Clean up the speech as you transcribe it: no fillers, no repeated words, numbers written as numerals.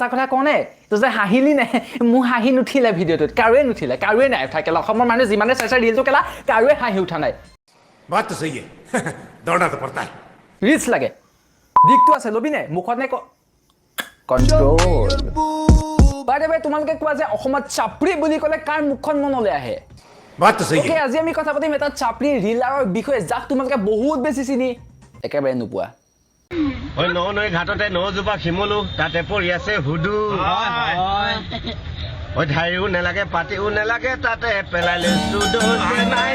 সঁচা কথা কওনে তো যে হাঁহিলি নে মোৰ হাঁহি নুঠিলে ভিডিঅ'টোত কাৰোৱে নাই উঠা কেলা অসমৰ মানুহে যিমানে চাইছে ৰিলটো কেলা কাৰোৱে হাঁহি উঠা নাই बात तो सही है दौड़ना तो पड़ता है ৰিচ লাগে দিকটো আছে লবি নে মুখত নে কণ্ট্ৰল বাইদে বাই তোমালোকে কোৱা যে অসমত চাপৰি বুলি ক'লে কাৰ মুখখন মনলৈ আহে बात तो सही ওকে है আজি আমি কথা পাতিম এটা চাপৰি ৰিলাৰৰ বিষয়ে যাক তোমালোকে বহুত বেছি চিনি একেবাৰে নোপোৱা ওই নৈ ঘাটতে নজোপা শিমলু তাতে পৰি আছে হুদু ওই ধাৰিও নেলাগে পাতিও নেলাগে তাতে পেলাইলে চুদো নাই